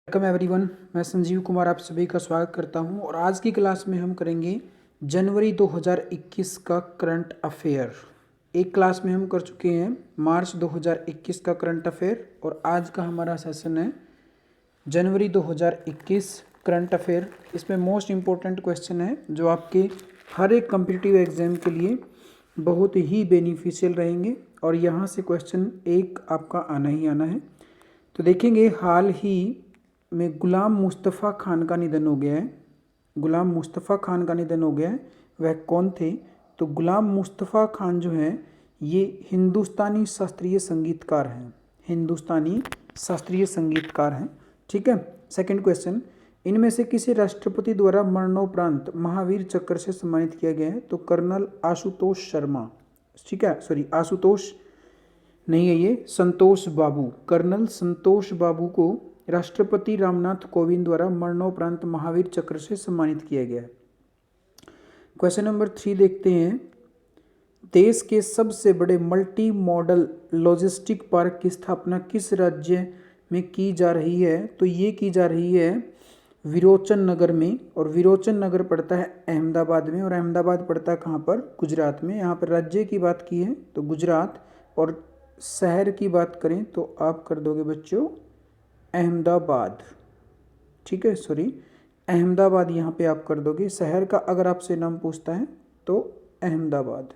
Welcome everyone, मैं संजीव कुमार आप सभी का स्वागत करता हूं और आज की क्लास में हम करेंगे जनवरी 2021 का करंट अफेयर। एक क्लास में हम कर चुके हैं मार्च 2021 का करंट अफेयर और आज का हमारा सेशन है जनवरी 2021 करंट अफेयर। इसमें मोस्ट इम्पोर्टेंट क्वेश्चन है जो आपके हर एक कम्पिटिटिव एग्जाम के लिए बहुत ही बेनिफिशियल रहेंगे और यहाँ से क्वेश्चन एक आपका आना ही आना है। तो देखेंगे हाल ही में गुलाम मुस्तफ़ा खान का निधन हो गया है। गुलाम मुस्तफ़ा खान का निधन हो गया है। वह कौन थे? तो गुलाम मुस्तफ़ा खान जो हैं ये हिंदुस्तानी शास्त्रीय संगीतकार हैं। हिंदुस्तानी शास्त्रीय संगीतकार हैं। ठीक है। सेकंड क्वेश्चन, इनमें से किसी राष्ट्रपति द्वारा मरणोपरांत महावीर चक्र से सम्मानित किया गया है? तो कर्नल आशुतोष शर्मा। ठीक है, सॉरी आशुतोष नहीं है, ये संतोष बाबू, कर्नल संतोष बाबू को राष्ट्रपति रामनाथ कोविंद द्वारा मरणोपरांत महावीर चक्र से सम्मानित किया गया है। क्वेश्चन नंबर 3 देखते हैं, देश के सबसे बड़े मल्टी मॉडल लॉजिस्टिक पार्क की स्थापना किस राज्य में की जा रही है? तो ये की जा रही है विरोचन नगर में, और विरोचन नगर पड़ता है अहमदाबाद में, और अहमदाबाद पड़ता है कहाँ पर? गुजरात में। यहाँ पर राज्य की बात की है तो गुजरात, और शहर की बात करें तो आप कर दोगे बच्चों अहमदाबाद। ठीक है, सॉरी अहमदाबाद यहाँ पे आप कर दोगे। शहर का अगर आपसे नाम पूछता है तो अहमदाबाद।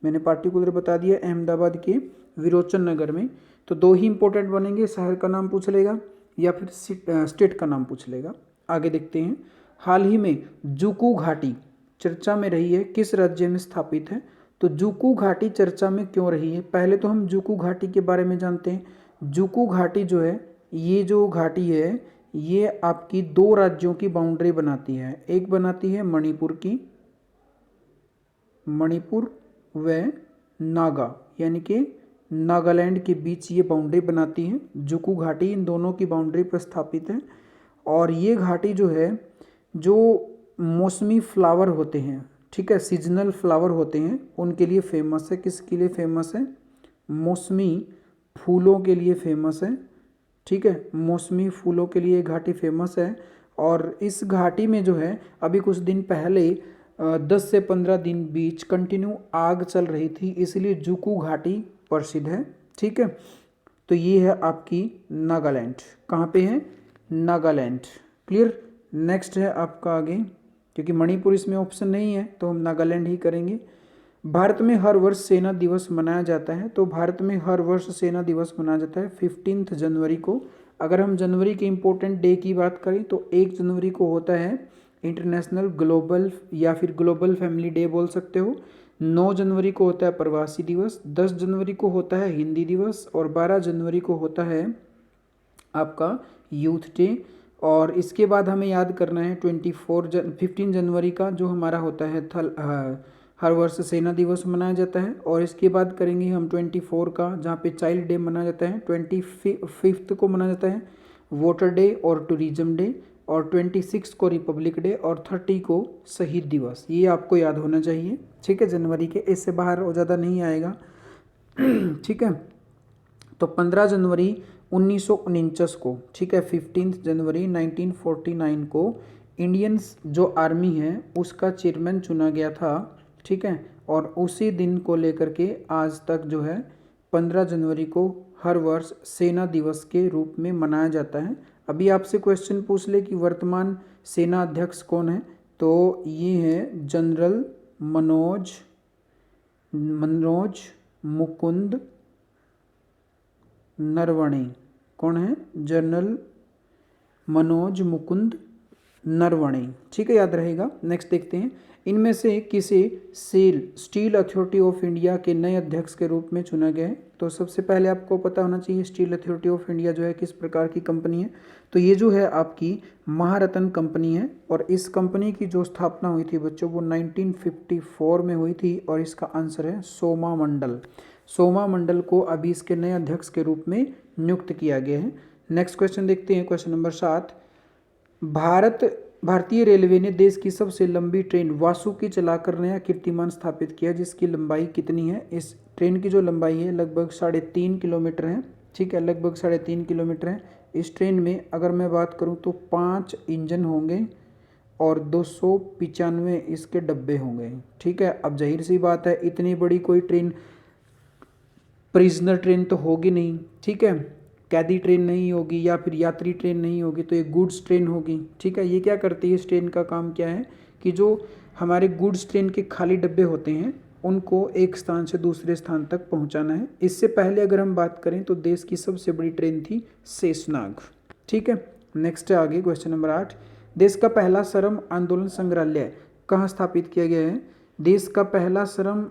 मैंने पार्टिकुलर बता दिया अहमदाबाद के विरोचन नगर में। तो दो ही इंपॉर्टेंट बनेंगे, शहर का नाम पूछ लेगा या फिर स्टेट का नाम पूछ लेगा। आगे देखते हैं, हाल ही में जुकू घाटी चर्चा में रही है, किस राज्य में स्थापित है? तो जुकू घाटी चर्चा में क्यों रही है? पहले तो हम जुकू घाटी के बारे में जानते हैं। जुकू घाटी जो है, ये जो घाटी है ये आपकी दो राज्यों की बाउंड्री बनाती है। एक बनाती है मणिपुर की, मणिपुर व नागा यानी कि नागालैंड के बीच ये बाउंड्री बनाती है। जुकू घाटी इन दोनों की बाउंड्री पर स्थापित है। और ये घाटी जो है, जो मौसमी फ्लावर होते हैं, ठीक है, सीजनल फ्लावर होते हैं, उनके लिए फेमस है। किसके लिए फेमस है? मौसमी फूलों के लिए फेमस है। ठीक है, मौसमी फूलों के लिए घाटी फेमस है। और इस घाटी में जो है अभी कुछ दिन पहले 10 से 15 दिन बीच कंटिन्यू आग चल रही थी, इसलिए जुकू घाटी प्रसिद्ध है। ठीक है, तो ये है आपकी नागालैंड। कहाँ पे है? नागालैंड। क्लियर। नेक्स्ट है आपका आगे, क्योंकि मणिपुर इसमें ऑप्शन नहीं है तो हम नागालैंड ही करेंगे। भारत में हर वर्ष सेना दिवस मनाया जाता है। तो भारत में हर वर्ष सेना दिवस मनाया जाता है 15 जनवरी को। अगर हम जनवरी के इम्पोर्टेंट डे की बात करें तो 1 जनवरी को होता है इंटरनेशनल ग्लोबल या फिर ग्लोबल फैमिली डे बोल सकते हो। 9 जनवरी को होता है प्रवासी दिवस, 10 जनवरी को होता है हिंदी दिवस, और 12 जनवरी को होता है आपका यूथ डे। और इसके बाद हमें याद करना है 15 जनवरी का जो हमारा होता है हर वर्ष सेना दिवस मनाया जाता है। और इसके बाद करेंगे हम 24 का, जहाँ पे चाइल्ड डे मनाया जाता है। 25 को मनाया जाता है वोटर डे और टूरिज्म डे, और 26 को रिपब्लिक डे, और 30 को शहीद दिवस। ये आपको याद होना चाहिए। ठीक है, जनवरी के, इससे बाहर और ज़्यादा नहीं आएगा। ठीक है, तो 15 जनवरी 1949 को, ठीक है, 15 जनवरी 1949 को इंडियन जो आर्मी है उसका चेयरमैन चुना गया था। ठीक है, और उसी दिन को लेकर के आज तक जो है 15 जनवरी को हर वर्ष सेना दिवस के रूप में मनाया जाता है। अभी आपसे क्वेश्चन पूछ ले कि वर्तमान सेना अध्यक्ष कौन है, तो ये है जनरल मनोज मुकुंद नरवणे। कौन है? जनरल मनोज मुकुंद नरवणे। ठीक है, याद रहेगा। नेक्स्ट देखते हैं, इनमें से किसे स्टील अथॉरिटी ऑफ इंडिया के नए अध्यक्ष के रूप में चुना गया है? तो सबसे पहले आपको पता होना चाहिए स्टील अथॉरिटी ऑफ इंडिया जो है किस प्रकार की कंपनी है। तो ये जो है आपकी महारत्न कंपनी है, और इस कंपनी की जो स्थापना हुई थी बच्चों वो 1954 में हुई थी, और इसका आंसर है सोमा मंडल। सोमा मंडल को अभी इसके नए अध्यक्ष के रूप में नियुक्त किया गया है। नेक्स्ट क्वेश्चन देखते हैं, क्वेश्चन नंबर 7। भारतीय रेलवे ने देश की सबसे लंबी ट्रेन वासुकी चलाकर नया कीर्तिमान स्थापित किया, जिसकी लंबाई कितनी है? इस ट्रेन की जो लंबाई है लगभग 3.5 किलोमीटर है। ठीक है, लगभग 3.5 किलोमीटर है। इस ट्रेन में अगर मैं बात करूं तो 5 इंजन होंगे और 295 इसके डब्बे होंगे। ठीक है, अब जाहिर सी बात है इतनी बड़ी कोई ट्रेन प्रिजनर ट्रेन तो होगी नहीं, ठीक है, कैदी ट्रेन नहीं होगी या फिर यात्री ट्रेन नहीं होगी, तो ये गुड्स ट्रेन होगी। ठीक है, ये क्या करती है, इस ट्रेन का काम क्या है कि जो हमारे गुड्स ट्रेन के खाली डब्बे होते हैं उनको एक स्थान से दूसरे स्थान तक पहुंचाना है। इससे पहले अगर हम बात करें तो देश की सबसे बड़ी ट्रेन थी शेषनाग। ठीक है, नेक्स्ट है आगे क्वेश्चन नंबर 8। देश का पहला श्रम आंदोलन संग्रहालय कहाँ स्थापित किया गया है? देश का पहला श्रम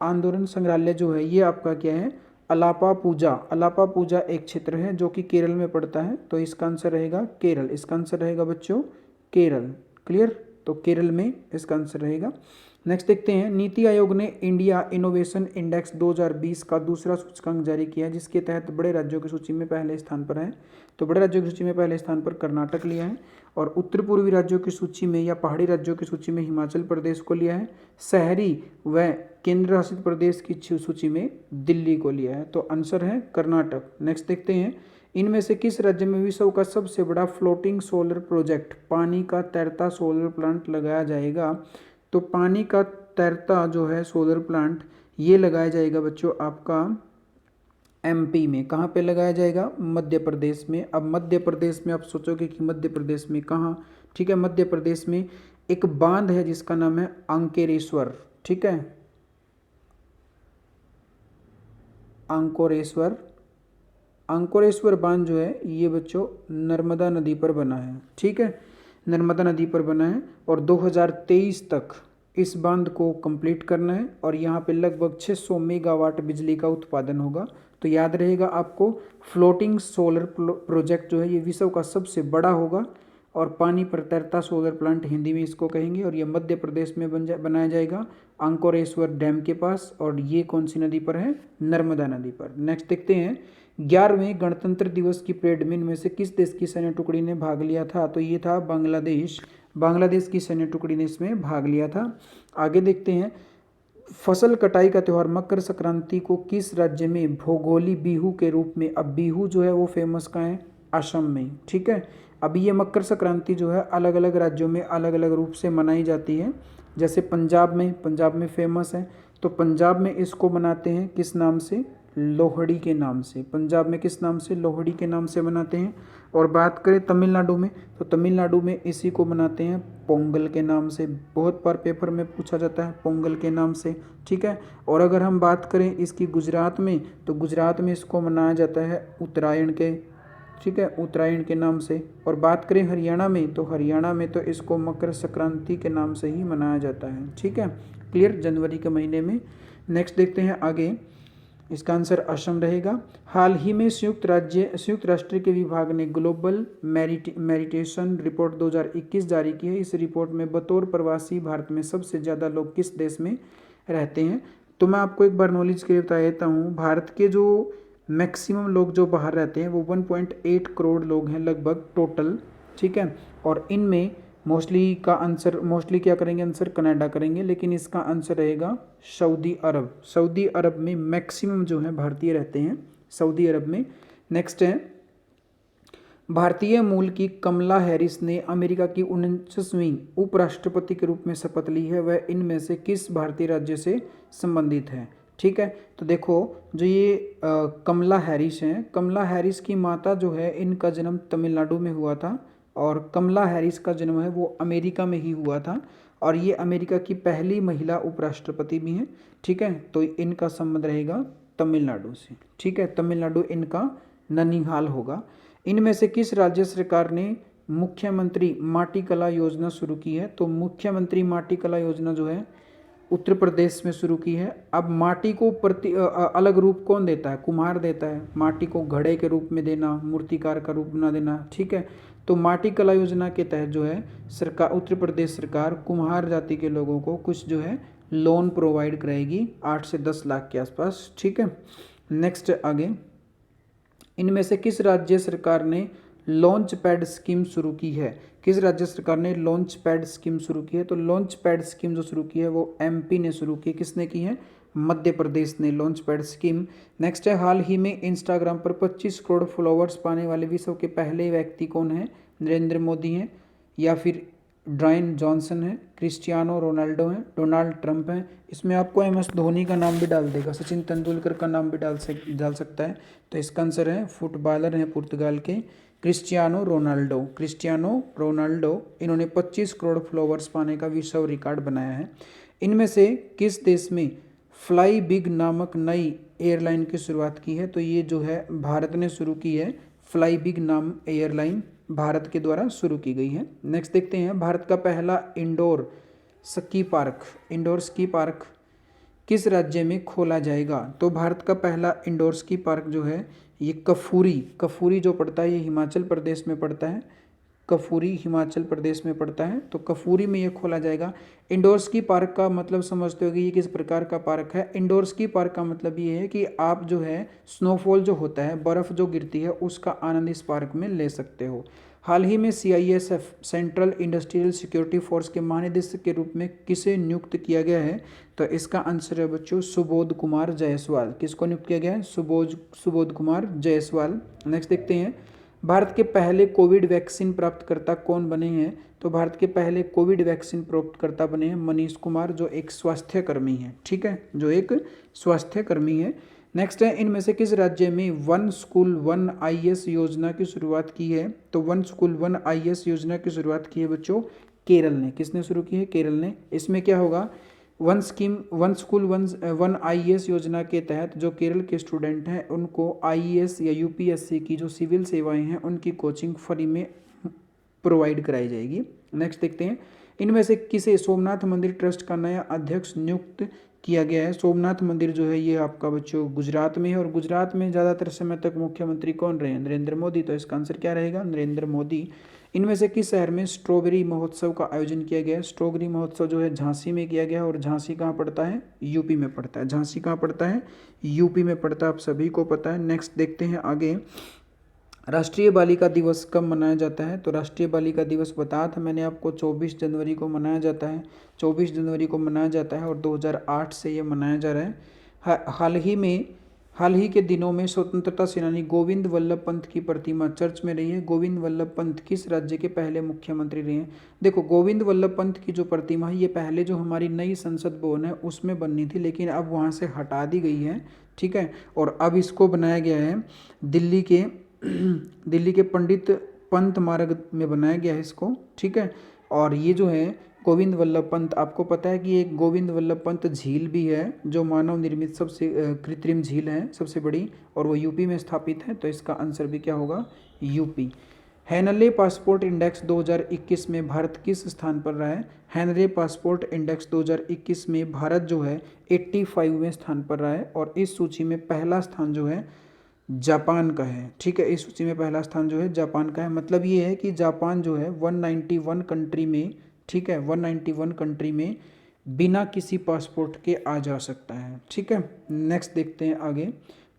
आंदोलन संग्रहालय जो है ये आपका क्या है, अलापा पूजा। अलापा पूजा एक क्षेत्र है जो कि केरल में पड़ता है, तो इसका आंसर रहेगा केरल। इसका आंसर रहेगा बच्चों केरल। क्लियर, तो केरल में इसका आंसर रहेगा। नेक्स्ट देखते हैं, नीति आयोग ने इंडिया इनोवेशन इंडेक्स 2020 का दूसरा सूचकांक जारी किया है, जिसके तहत बड़े राज्यों की सूची में पहले स्थान पर है। तो बड़े राज्यों की सूची में पहले स्थान पर कर्नाटक लिया है, और उत्तर पूर्वी राज्यों की सूची में या पहाड़ी राज्यों की सूची में हिमाचल प्रदेश को लिया है। शहरी व केंद्र शासित प्रदेश की सूची में दिल्ली को लिया है, तो आंसर है कर्नाटक। नेक्स्ट देखते हैं, इनमें से किस राज्य में विश्व का सबसे बड़ा फ्लोटिंग सोलर प्रोजेक्ट पानी का तैरता सोलर प्लांट लगाया जाएगा? तो पानी का तैरता जो है सोलर प्लांट ये लगाया जाएगा बच्चों आपका एमपी में। कहाँ पे लगाया जाएगा? मध्य प्रदेश में। अब मध्य प्रदेश में आप सोचोगे कि मध्य प्रदेश में कहाँ? ठीक है, मध्य प्रदेश में एक बांध है जिसका नाम है अंकेरेश्वर। ठीक है, अंकोरेश्वर। अंकोरेश्वर बांध जो है ये बच्चों नर्मदा नदी पर बना है। ठीक है, नर्मदा नदी पर बना है, और 2023 तक इस बांध को कंप्लीट करना है, और यहाँ पे लगभग 600 मेगावाट बिजली का उत्पादन होगा। तो याद रहेगा आपको, फ्लोटिंग सोलर प्रोजेक्ट जो है ये विश्व का सबसे बड़ा होगा, और पानी पर तैरता सोलर प्लांट हिंदी में इसको कहेंगे, और ये मध्य प्रदेश में बनाया जाएगा अंकोरेश्वर डैम के पास, और ये कौन सी नदी पर है? नर्मदा नदी पर। नेक्स्ट देखते हैं, 11वें गणतंत्र दिवस की परेड में इनमें से किस देश की सैन्य टुकड़ी ने भाग लिया था? तो ये था बांग्लादेश। बांग्लादेश की सैन्य टुकड़ी ने इसमें भाग लिया था। आगे देखते हैं, फसल कटाई का त्यौहार मकर संक्रांति को किस राज्य में भोगोली बिहू के रूप में, अब बिहू जो है वो फेमस कहाँ है? असम में। ठीक है, अभी ये मकर संक्रांति जो है अलग अलग राज्यों में अलग अलग रूप से मनाई जाती है। जैसे पंजाब में फेमस है, तो पंजाब में इसको मनाते हैं किस नाम से? लोहड़ी के नाम से। पंजाब में किस नाम से? लोहड़ी के नाम से मनाते हैं। और बात करें तमिलनाडु में, तो तमिलनाडु में इसी को मनाते हैं पोंगल के नाम से। बहुत बार पेपर में पूछा जाता है पोंगल के नाम से। ठीक है, और अगर हम बात करें इसकी गुजरात में, तो गुजरात में इसको मनाया जाता है उत्तरायण के, ठीक है, उत्तरायण के नाम से। और बात करें हरियाणा में, तो हरियाणा में तो इसको मकर संक्रांति के नाम से ही मनाया जाता है। ठीक है, क्लियर, जनवरी के महीने में। नेक्स्ट देखते हैं आगे, इसका आंसर असम रहेगा। हाल ही में संयुक्त राष्ट्र के विभाग ने ग्लोबल मेडिटेशन रिपोर्ट 2021 जारी की है। इस रिपोर्ट में बतौर प्रवासी भारत में सबसे ज़्यादा लोग किस देश में रहते हैं? तो मैं आपको एक बार नॉलेज के लिए बता देता हूँ, भारत के जो मैक्सिमम लोग जो बाहर रहते हैं वो 1.8 करोड़ लोग हैं लगभग टोटल। ठीक है, और इनमें मोस्टली क्या करेंगे? आंसर कनाडा करेंगे, लेकिन इसका आंसर रहेगा सऊदी अरब। सऊदी अरब में मैक्सिमम जो है भारतीय रहते हैं, सऊदी अरब में। नेक्स्ट है, भारतीय मूल की कमला हैरिस ने अमेरिका की 49वीं उपराष्ट्रपति के रूप में शपथ ली है, वह इनमें से किस भारतीय राज्य से संबंधित है? ठीक है, तो देखो जो ये कमला हैरिस हैं, कमला हैरिस की माता जो है इनका जन्म तमिलनाडु में हुआ था, और कमला हैरिस का जन्म है वो अमेरिका में ही हुआ था, और ये अमेरिका की पहली महिला उपराष्ट्रपति भी हैं। ठीक है, तो इनका संबंध रहेगा तमिलनाडु से। ठीक है, तमिलनाडु इनका ननिहाल होगा। इनमें से किस राज्य सरकार ने मुख्यमंत्री माटी कला योजना शुरू की है? तो मुख्यमंत्री माटी कला योजना जो है उत्तर प्रदेश में शुरू की है। अब माटी को अलग रूप कौन देता है? कुम्हार देता है। माटी को घड़े के रूप में देना, मूर्तिकार का रूप बना देना। ठीक है, तो माटी कला योजना के तहत जो है सरकार, उत्तर प्रदेश सरकार कुम्हार जाति के लोगों को कुछ जो है लोन प्रोवाइड कराएगी 8 से 10 लाख के आसपास। ठीक है, नेक्स्ट आगे, इनमें से किस राज्य सरकार ने लॉन्च पैड स्कीम शुरू की है? किस राज्य सरकार ने लॉन्च पैड स्कीम शुरू की है? तो लॉन्च पैड स्कीम जो शुरू की है वो एमपी ने शुरू की है। किसने की है? मध्य प्रदेश ने लॉन्च पैड स्कीम। नेक्स्ट है, हाल ही में इंस्टाग्राम पर 25 करोड़ फॉलोअर्स पाने वाले विश्व के पहले व्यक्ति कौन है? नरेंद्र मोदी हैं, या फिर ड्वाइन जॉनसन है, क्रिस्टियानो रोनाल्डो हैं, डोनाल्ड ट्रंप हैं। इसमें आपको MS धोनी का नाम भी डाल देगा, सचिन तेंदुलकर का नाम भी डाल सकता है। तो इसका आंसर है, फुटबॉलर हैं पुर्तगाल के क्रिस्टियानो रोनाल्डो। इन्होंने 25 करोड़ फॉलोअर्स पाने का विश्व रिकॉर्ड बनाया है। इनमें से किस देश में फ्लाई बिग नामक नई एयरलाइन की शुरुआत की है? तो ये जो है भारत ने शुरू की है। फ्लाई बिग नाम एयरलाइन भारत के द्वारा शुरू की गई है। नेक्स्ट देखते हैं, भारत का पहला इंडोर स्की पार्क किस राज्य में खोला जाएगा? तो भारत का पहला इंडोर स्की पार्क जो है ये कफूरी जो पड़ता है, ये हिमाचल प्रदेश में पड़ता है। तो कफूरी में ये खोला जाएगा। इंडोर स्की पार्क का मतलब समझते हो कि ये किस प्रकार का पार्क है। इंडोर स्की पार्क का मतलब ये है कि आप जो है स्नोफॉल जो होता है, बर्फ़ जो गिरती है, उसका आनंद इस पार्क में ले सकते हो। हाल ही में CISF central industrial security force के महानिदेशक के रूप में किसे नियुक्त किया गया है? तो इसका आंसर है बच्चों सुबोध कुमार जायसवाल। किसको नियुक्त किया गया है? सुबोध कुमार जायसवाल। नेक्स्ट देखते हैं, भारत के पहले कोविड वैक्सीन प्राप्तकर्ता कौन बने हैं? तो भारत के पहले कोविड वैक्सीन प्राप्तकर्ता बने हैं मनीष कुमार, जो एक स्वास्थ्यकर्मी है। ठीक है, जो एक स्वास्थ्यकर्मी है। नेक्स्ट है, इनमें से किस राज्य में वन स्कूल वन IAS योजना की शुरुआत की है? तो वन स्कूल वन IAS योजना की शुरुआत की है बच्चों केरल ने। किसने शुरू की है? केरल ने। इसमें क्या होगा, वन स्कूल वन IAS योजना के तहत जो केरल के स्टूडेंट हैं उनको IAS या UPSC की जो सिविल सेवाएं हैं उनकी कोचिंग फ्री में प्रोवाइड कराई जाएगी। नेक्स्ट देखते हैं, इनमें से किसे सोमनाथ मंदिर ट्रस्ट का नया अध्यक्ष नियुक्त किया गया है? सोमनाथ मंदिर जो है ये आपका बच्चों गुजरात में है, और गुजरात में ज़्यादातर समय तक मुख्यमंत्री कौन रहे हैं? नरेंद्र मोदी। तो इसका आंसर क्या रहेगा? नरेंद्र मोदी। इनमें से किस शहर में स्ट्रॉबेरी महोत्सव का आयोजन किया गया है? स्ट्रॉबेरी महोत्सव जो है झांसी में किया गया है, और झांसी कहाँ पड़ता है? यूपी में पड़ता है। झांसी कहाँ पड़ता है? यूपी में पड़ता है, आप सभी को पता है। नेक्स्ट देखते हैं आगे, राष्ट्रीय बालिका दिवस कब मनाया जाता है? तो राष्ट्रीय बालिका दिवस बताया था मैंने आपको, 24 जनवरी को मनाया जाता है। 24 जनवरी को मनाया जाता है और 2008 से ये मनाया जा रहा है। हाल ही के दिनों में स्वतंत्रता सेनानी गोविंद वल्लभ पंत की प्रतिमा चर्च में रही है। गोविंद वल्लभ पंत किस राज्य के पहले मुख्यमंत्री रहे हैं? देखो, गोविंद वल्लभ पंत की जो प्रतिमा है ये पहले जो हमारी नई संसद भवन है उसमें बननी थी, लेकिन अब वहाँ से हटा दी गई है। ठीक है, और अब इसको बनाया गया है दिल्ली के पंडित पंत मार्ग में बनाया गया है इसको। ठीक है, और ये जो है गोविंद वल्लभ पंत, आपको पता है कि एक गोविंद वल्लभ पंत झील भी है जो मानव निर्मित सबसे कृत्रिम झील है सबसे बड़ी, और वो यूपी में स्थापित है। तो इसका आंसर भी क्या होगा? यूपी। हैनले पासपोर्ट इंडेक्स 2021 में भारत किस स्थान पर रहा है? हैनले पासपोर्ट इंडेक्स 2021 में भारत जो है 85वें स्थान पर रहा है, और इस सूची में पहला स्थान जो है जापान का है। ठीक है, इस सूची में पहला स्थान जो है जापान का है। मतलब ये है कि जापान जो है 191 कंट्री में, ठीक है, 191 कंट्री में बिना किसी पासपोर्ट के आ जा सकता है। ठीक है, नेक्स्ट देखते हैं आगे,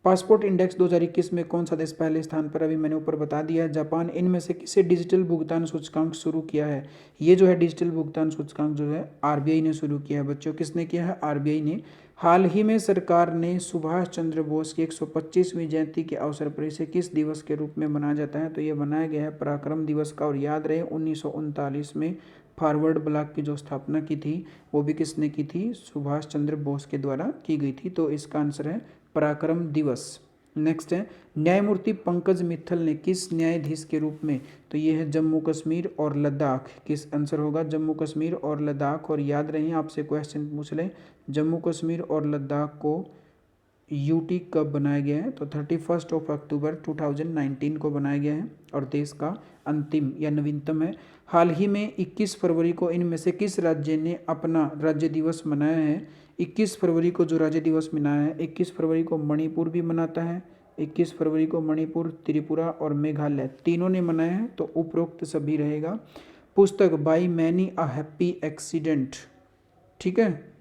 पासपोर्ट इंडेक्स 2021 में कौन सा देश पहले स्थान पर? अभी मैंने ऊपर बता दिया है, जापान। इनमें से किसे डिजिटल भुगतान सूचकांक शुरू किया है? ये जो है डिजिटल भुगतान सूचकांक जो है RBI ने शुरू किया है बच्चों। किसने किया है? RBI ने। हाल ही में सरकार ने सुभाष चंद्र बोस की 125वीं जयंती के अवसर पर इसे किस दिवस के रूप में मनाया जाता है? तो ये मनाया गया है पराक्रम दिवस का। और याद रहे 1939 में फॉरवर्ड ब्लॉक की जो स्थापना की थी वो भी किसने की थी? सुभाष चंद्र बोस के द्वारा की गई थी। तो इसका आंसर है पराक्रम दिवस। नेक्स्ट है, न्यायमूर्ति पंकज मित्तल ने किस न्यायाधीश के रूप में? तो ये है जम्मू कश्मीर और लद्दाख। किस आंसर होगा? जम्मू कश्मीर और लद्दाख। और याद रहे आपसे क्वेश्चन पूछ ले, जम्मू कश्मीर और लद्दाख को UT कब बनाया गया है? तो 31 अक्टूबर 2019 को बनाया गया है, और देश का अंतिम या नवीनतम है। हाल ही में 21 फरवरी को इनमें से किस राज्य ने अपना राज्य दिवस मनाया है? 21 फरवरी को जो राज्य दिवस मनाया है, 21 फरवरी को मणिपुर भी मनाता है। 21 फरवरी को मणिपुर, त्रिपुरा और मेघालय तीनों ने मनाया है। तो उपरोक्त सभी रहेगा। पुस्तक by many a happy accident, ठीक है,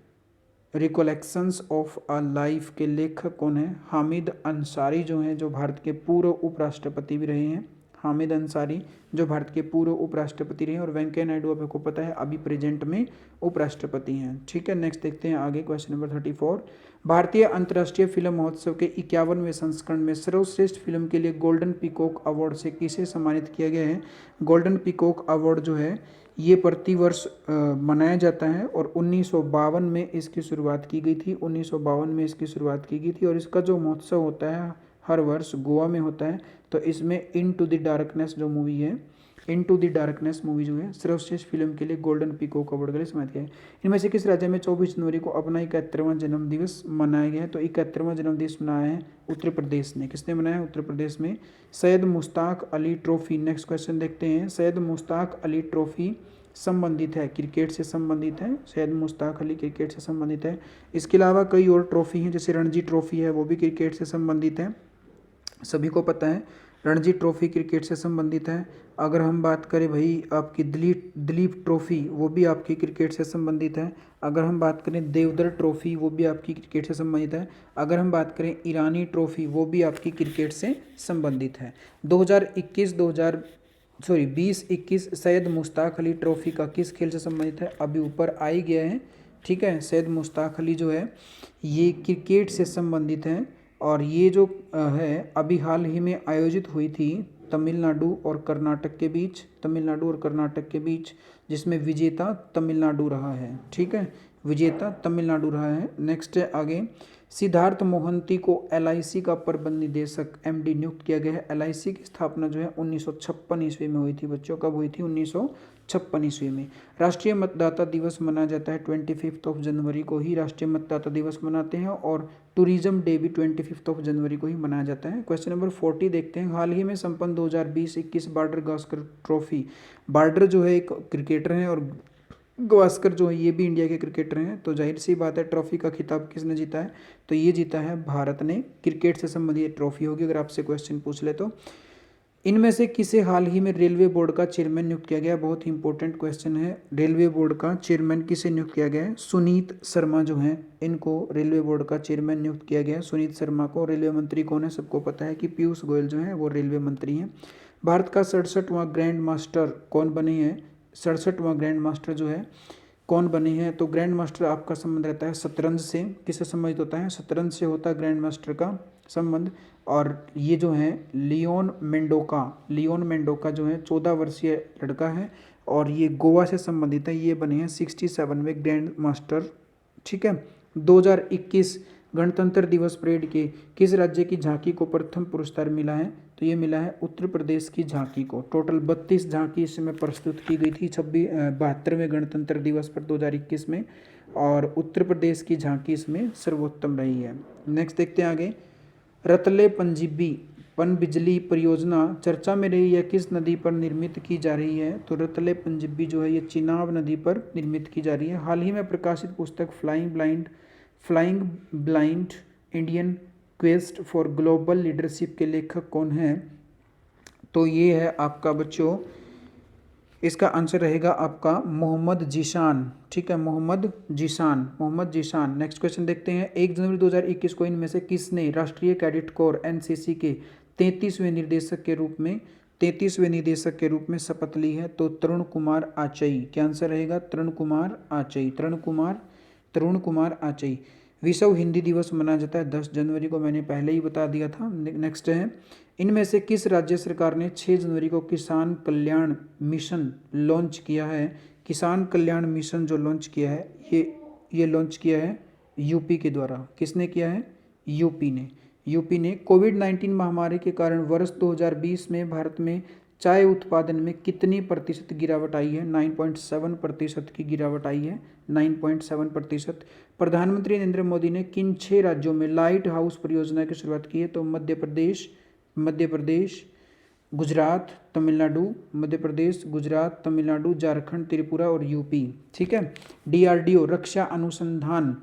रिकोलेक्शंस ऑफ अ लाइफ के लेखक कौन है? हामिद अंसारी जो हैं, जो भारत के पूर्व उपराष्ट्रपति भी रहे हैं। हामिद अंसारी जो भारत के पूर्व उपराष्ट्रपति रहे, और वेंकैया नायडू आपको पता है अभी प्रेजेंट में उपराष्ट्रपति हैं। ठीक है, नेक्स्ट देखते हैं आगे क्वेश्चन नंबर 34। भारतीय अंतर्राष्ट्रीय फिल्म महोत्सव के 51वें संस्करण में सर्वश्रेष्ठ फिल्म के लिए गोल्डन पीकॉक अवार्ड से किसे सम्मानित किया गया है? गोल्डन पीकॉक अवार्ड जो है ये प्रतिवर्ष मनाया जाता है, और 1952 में इसकी शुरुआत की गई थी। 1952 में इसकी शुरुआत की गई थी, और इसका जो महोत्सव होता है हर वर्ष गोवा में होता है। तो इसमें इनटू द डार्कनेस जो मूवी है, इनटू द डार्कनेस मूवी जो है सर्वश्रेष्ठ फिल्म के लिए गोल्डन पीकॉक अवार्ड के लिए सम्मानित किया है। इनमें से किस राज्य में 24 जनवरी को अपना 71वां जन्मदिवस मनाया गया है? तो 71वां जन्मदिवस मनाया है उत्तर प्रदेश ने। किसने मनाया है? उत्तर प्रदेश में। Syed Mushtaq Ali trophy, next question देखते हैं। सैयद मुश्ताक अली ट्रॉफी संबंधित है, क्रिकेट से संबंधित है। सैयद मुश्ताक अली क्रिकेट से संबंधित है। इसके अलावा कई और ट्रॉफी हैं, जैसे रणजी ट्रॉफी है, वो भी क्रिकेट से संबंधित है, सभी को पता है रणजी ट्रॉफी क्रिकेट से संबंधित है। अगर हम बात करें भाई आपकी दिलीप ट्रॉफी, वो भी आपकी क्रिकेट से संबंधित है। अगर हम बात करें देवधर ट्रॉफी, वो भी आपकी क्रिकेट से संबंधित है। अगर हम बात करें ईरानी ट्रॉफी, वो भी आपकी क्रिकेट से संबंधित है। 2021 सैयद मुश्ताक अली ट्रॉफी का किस खेल से संबंधित है? अभी ऊपर आ ही गया है। ठीक है, सैयद मुश्ताक अली जो है ये क्रिकेट से संबंधित है, और ये जो है अभी हाल ही में आयोजित हुई थी तमिलनाडु और कर्नाटक के बीच, तमिलनाडु और कर्नाटक के बीच, जिसमें विजेता तमिलनाडु रहा है। ठीक है, विजेता तमिलनाडु रहा है। नेक्स्ट है आगे, सिद्धार्थ मोहंती को LIC का प्रबंध निदेशक MD नियुक्त किया गया है। LIC की स्थापना जो है 1956 ईस्वी में हुई थी बच्चों। कब हुई थी? 1956 ईस्वी में। राष्ट्रीय मतदाता दिवस मनाया जाता है 25 जनवरी को ही राष्ट्रीय मतदाता दिवस मनाते हैं, और टूरिज्म डे भी 25 जनवरी को ही मनाया जाता है। क्वेश्चन नंबर 40 देखते हैं। हाल ही में संपन्न 2020-21 बॉर्डर गावस्कर ट्रॉफी, बॉर्डर जो है एक क्रिकेटर हैं और गावस्कर जो है ये भी इंडिया के क्रिकेटर हैं, तो जाहिर सी बात है ट्रॉफी का खिताब किसने जीता है? तो ये जीता है भारत ने। क्रिकेट से संबंधित ट्रॉफी होगी अगर आपसे क्वेश्चन पूछ ले तो। इनमें से किसे हाल ही में रेलवे बोर्ड का चेयरमैन नियुक्त किया गया? बहुत ही इंपॉर्टेंट क्वेश्चन है। रेलवे बोर्ड का चेयरमैन किसे नियुक्त किया गया है? सुनीत शर्मा जो हैं इनको रेलवे बोर्ड का चेयरमैन नियुक्त किया गया है, सुनीत शर्मा को। रेलवे मंत्री कौन है? सबको पता है कि पीयूष गोयल जो है वो रेलवे मंत्री हैं। भारत का 67वां ग्रैंड मास्टर कौन बने हैं? 67वां ग्रैंड मास्टर जो है कौन बने हैं? तो ग्रैंड मास्टर आपका संबंध रहता है शतरंज से। किससे संबंधित होता है? शतरंज से होता है ग्रैंड मास्टर का संबंध। और ये जो है लियोन मेंडोका जो है 14 वर्षीय लड़का है, और ये गोवा से संबंधित है। ये बने हैं 67वें ग्रैंड मास्टर। ठीक है, 2021 गणतंत्र दिवस परेड के किस राज्य की झांकी को प्रथम पुरस्कार मिला है? तो ये मिला है उत्तर प्रदेश की झांकी को। टोटल 32 झांकी इसमें प्रस्तुत की गई थी 72वें गणतंत्र दिवस पर 2021 में, और उत्तर प्रदेश की झांकी इसमें सर्वोत्तम रही है। नेक्स्ट देखते हैं आगे। रतले पनबिजली परियोजना चर्चा में रही है, किस नदी पर निर्मित की जा रही है? तो रतले पनबिजली जो है ये चिनाब नदी पर निर्मित की जा रही है। हाल ही में प्रकाशित पुस्तक flying blind Indian quest for global leadership के लेखक कौन हैं? तो ये है आपका बच्चों, इसका आंसर रहेगा आपका मोहम्मद जीशान। ठीक है, मोहम्मद जीशान। नेक्स्ट क्वेश्चन देखते हैं। 1 जनवरी 2021 को इनमें से किसने राष्ट्रीय कैडेट कोर NCC के 33वें निदेशक के रूप में शपथ ली है? तो तरुण कुमार आचई। क्या आंसर रहेगा? तरुण कुमार आचई। विश्व हिंदी दिवस मनाया जाता है 10 जनवरी को, मैंने पहले ही बता दिया था। नेक्स्ट है, इनमें से किस राज्य सरकार ने 6 जनवरी को किसान कल्याण मिशन लॉन्च किया है? किसान कल्याण मिशन जो लॉन्च किया है ये लॉन्च किया है यूपी के द्वारा। किसने किया है? यूपी ने। कोविड-19 महामारी के कारण वर्ष 2020 में भारत में चाय उत्पादन में कितनी प्रतिशत गिरावट आई है? 9.7% की गिरावट आई है, 9.7%। प्रधानमंत्री नरेंद्र मोदी ने किन 6 राज्यों में लाइट हाउस परियोजना की शुरुआत की है? तो मध्य प्रदेश, गुजरात, तमिलनाडु, झारखंड, त्रिपुरा और यूपी। ठीक है। DRDO रक्षा अनुसंधान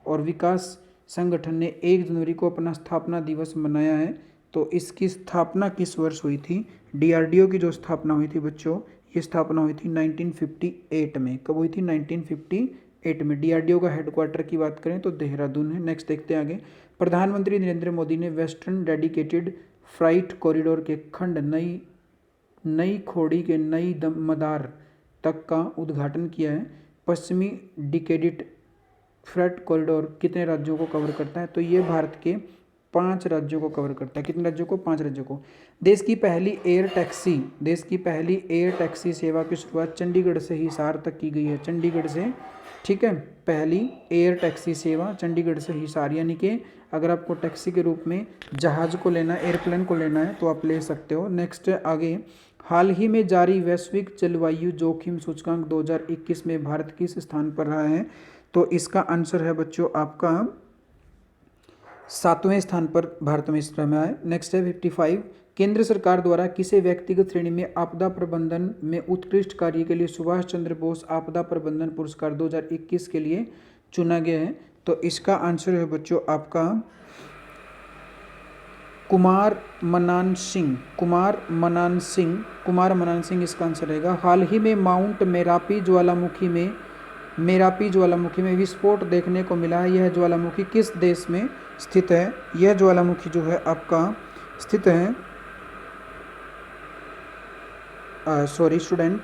और विकास संगठन ने 1 जनवरी को अपना स्थापना दिवस मनाया है। तो इसकी स्थापना किस वर्ष हुई थी? DRDO की जो स्थापना हुई थी बच्चों, ये स्थापना हुई थी 1958 में। कब हुई थी? 1958 में। DRDO का हेडक्वार्टर की बात करें तो देहरादून है। नेक्स्ट देखते हैं आगे। प्रधानमंत्री नरेंद्र मोदी ने वेस्टर्न डेडिकेटेड फ्राइट कॉरिडोर के खंड नई नई खोड़ी के नई मदार तक का उद्घाटन किया है। पश्चिमी डिकेडिट फ्रेट कॉरिडोर कितने राज्यों को कवर करता है? तो ये भारत के 5 राज्यों को कवर करता है। कितने राज्यों को? 5 राज्यों को। देश की पहली एयर टैक्सी सेवा की शुरुआत चंडीगढ़ से हिसार तक की गई है। चंडीगढ़ से, ठीक है, पहली एयर टैक्सी सेवा चंडीगढ़ से हिसार, यानी कि अगर आपको टैक्सी के रूप में जहाज़ को लेना है, एयरप्लेन को लेना है तो आप ले सकते हो। नेक्स्ट आगे, हाल ही में जारी वैश्विक जलवायु जोखिम सूचकांक 2021 में भारत किस स्थान पर रहा है? तो इसका आंसर है बच्चों आपका 7वें स्थान पर भारत में इस समय में है। नेक्स्ट है 55, केंद्र सरकार द्वारा किसे व्यक्तिगत श्रेणी में आपदा प्रबंधन में उत्कृष्ट कार्य के लिए सुभाष चंद्र बोस आपदा प्रबंधन पुरस्कार 2021 के लिए चुना गया है? तो इसका आंसर है बच्चों आपका कुमार मनान सिंह इसका आंसर रहेगा। हाल ही में माउंट मेरापी ज्वालामुखी में विस्फोट देखने को मिला है। यह ज्वालामुखी किस देश में स्थित है? यह ज्वालामुखी जो है आपका स्थित है, सॉरी स्टूडेंट,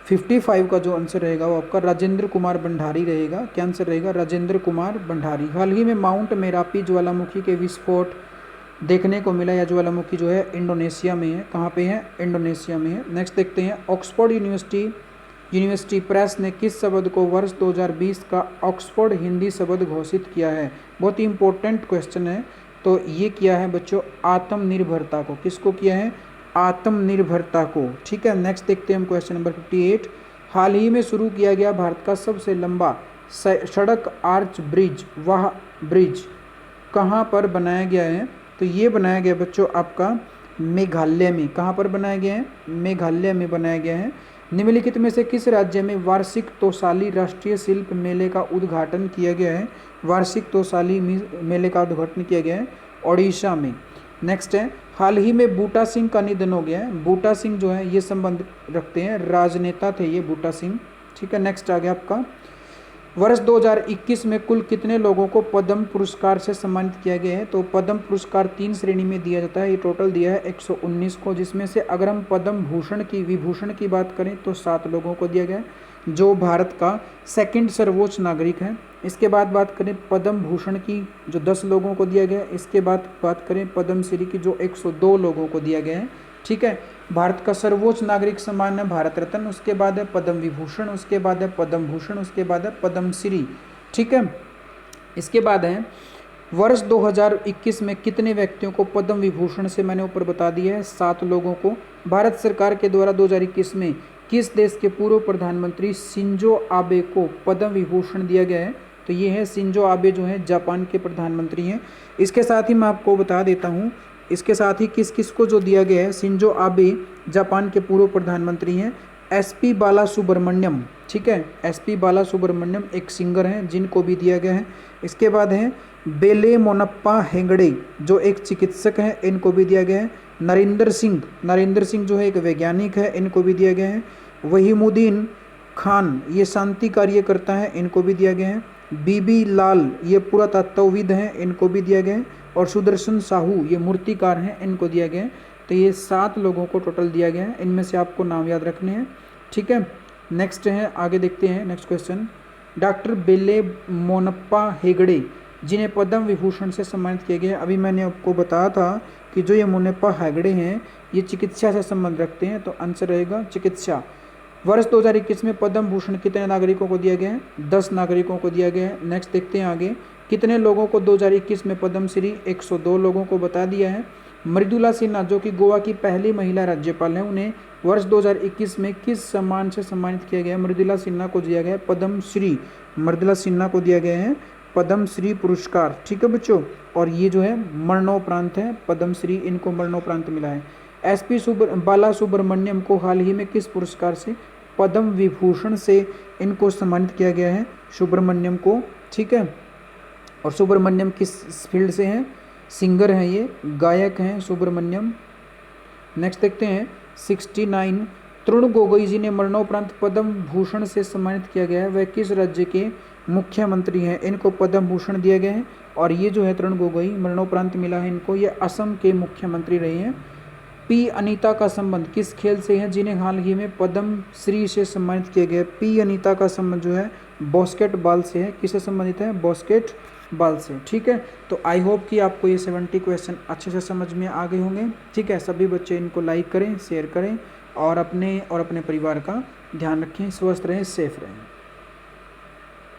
55 का जो आंसर रहेगा वो आपका राजेंद्र कुमार भंडारी रहेगा। क्या आंसर रहेगा? राजेंद्र कुमार भंडारी। हाल ही में माउंट मेरापी ज्वालामुखी के विस्फोट देखने को मिला। यह ज्वालामुखी जो है इंडोनेशिया में है। कहाँ पे है? इंडोनेशिया में है। नेक्स्ट देखते हैं, ऑक्सफोर्ड यूनिवर्सिटी प्रेस ने किस शब्द को वर्ष 2020 का ऑक्सफोर्ड हिंदी शब्द घोषित किया है? बहुत ही इंपॉर्टेंट क्वेश्चन है। तो ये किया है बच्चों आत्मनिर्भरता को। किसको किया है? आत्मनिर्भरता को। ठीक है, नेक्स्ट देखते हैं हम क्वेश्चन नंबर 58, हाल ही में शुरू किया गया भारत का सबसे लंबा सड़क आर्च ब्रिज, वह ब्रिज कहाँ पर बनाया गया है? तो ये बनाया गया बच्चों आपका मेघालय में। कहाँ पर बनाया गया है? मेघालय में बनाया गया है। निम्नलिखित में से किस राज्य में वार्षिक तोसाली राष्ट्रीय शिल्प मेले का उद्घाटन किया गया है? वार्षिक तोसाली मेले का उद्घाटन किया गया है ओडिशा में। नेक्स्ट है, हाल ही में बूटा सिंह का निधन हो गया है। बूटा सिंह जो है ये संबंध रखते हैं, राजनेता थे ये बूटा सिंह। ठीक है, नेक्स्ट आ गया आपका, वर्ष 2021 में कुल कितने लोगों को पद्म पुरस्कार से सम्मानित किया गया है? तो पद्म पुरस्कार 3 श्रेणी में दिया जाता है। ये टोटल दिया है 119 को, जिसमें से अगर हम पद्म विभूषण की बात करें तो 7 लोगों को दिया गया है, जो भारत का सेकंड सर्वोच्च नागरिक है। इसके बाद बात करें पद्म भूषण की, जो 10 लोगों को दिया गया है। इसके बाद बात करें पद्म श्री की, जो 102 लोगों को दिया गया है। ठीक है, भारत का सर्वोच्च नागरिक सम्मान है भारत रत्न, उसके बाद है पद्म विभूषण, उसके बाद है पद्म भूषण, उसके बाद है पद्म श्री। ठीक है, इसके बाद है वर्ष 2021 में कितने व्यक्तियों को पद्म विभूषण से मैंने ऊपर बता दिया है, 7 लोगों को। भारत सरकार के द्वारा 2021 में किस देश के पूर्व प्रधानमंत्री शिंजो आबे को पद्म विभूषण दिया गया है? तो ये है शिंजो आबे, जो है जापान के प्रधानमंत्री हैं। इसके साथ ही मैं आपको बता देता हूँ, इसके साथ ही किस किस को जो दिया गया है, शिंजो आबे जापान के पूर्व प्रधानमंत्री हैं, एसपी बालासुब्रमण्यम। ठीक है, एसपी बालासुब्रमण्यम एक सिंगर हैं जिनको भी दिया गया है। इसके बाद है बेले मोनप्पा हेगड़े, जो एक चिकित्सक हैं, इनको भी दिया गया है। नरेंद्र सिंह जो है एक वैज्ञानिक है, इनको भी दिया गया है। वहीमुद्दीन खान, ये शांति कार्यकर्ता है, इनको भी दिया गया है। बीबी लाल, ये पुरातत्वविद हैं, इनको भी दिया गया है। और सुदर्शन साहू, ये मूर्तिकार हैं, इनको दिया गया है। तो ये 7 लोगों को टोटल दिया गया है, इनमें से आपको नाम याद रखने हैं। ठीक है, नेक्स्ट है, आगे देखते हैं नेक्स्ट क्वेश्चन, डॉक्टर बेले मोनप्पा हेगड़े जिन्हें पद्म विभूषण से सम्मानित किया गया है। अभी मैंने आपको बताया था कि जो ये मोनप्पा हेगड़े हैं ये चिकित्सा से संबंध रखते हैं, तो आंसर रहेगा चिकित्सा। वर्ष 2021 में पद्म भूषण कितने नागरिकों को दिया गया है? 10 नागरिकों को दिया गया है। नेक्स्ट देखते हैं आगे, कितने लोगों को 2021 में पद्म श्री? 102 लोगों को बता दिया है। मृदुला सिन्हा, जो कि गोवा की पहली महिला राज्यपाल हैं, उन्हें वर्ष 2021 में किस सम्मान से सम्मानित किया गया? मृदुला सिन्हा को दिया गया है पद्म श्री। मृदुला सिन्हा को दिया गया है पद्म श्री पुरस्कार। ठीक है बच्चों, और ये जो है मरणोपरांत है, पद्म श्री इनको मरणोपरांत मिला है। एसपी बालासुब्रमण्यम को हाल ही में किस पुरस्कार से? पद्म विभूषण से इनको सम्मानित किया गया है, सुब्रमण्यम को। ठीक है, और सुब्रमण्यम किस फील्ड से हैं? सिंगर हैं, ये गायक हैं सुब्रमण्यम। नेक्स्ट देखते हैं 69, तरुण गोगोई जी ने मरणोपरांत पद्म भूषण से सम्मानित किया गया है, वह किस राज्य के मुख्यमंत्री हैं? इनको पद्म भूषण दिया गया है। और ये जो है तरुण गोगोई, मरणोपरांत मिला है इनको, ये असम के मुख्यमंत्री रहे हैं। पी अनीता का संबंध किस खेल से है, जिन्हें हाल ही में पद्म श्री से सम्मानित किया गया। पी अनीता का संबंध जो है बास्केटबॉल से है। किससे संबंधित है, बास्केटबॉल से। ठीक है, तो आई होप कि आपको ये 70 क्वेश्चन अच्छे से समझ में आ गए होंगे। ठीक है, सभी बच्चे इनको लाइक करें, शेयर करें और अपने परिवार का ध्यान रखें। स्वस्थ रहें, सेफ रहें।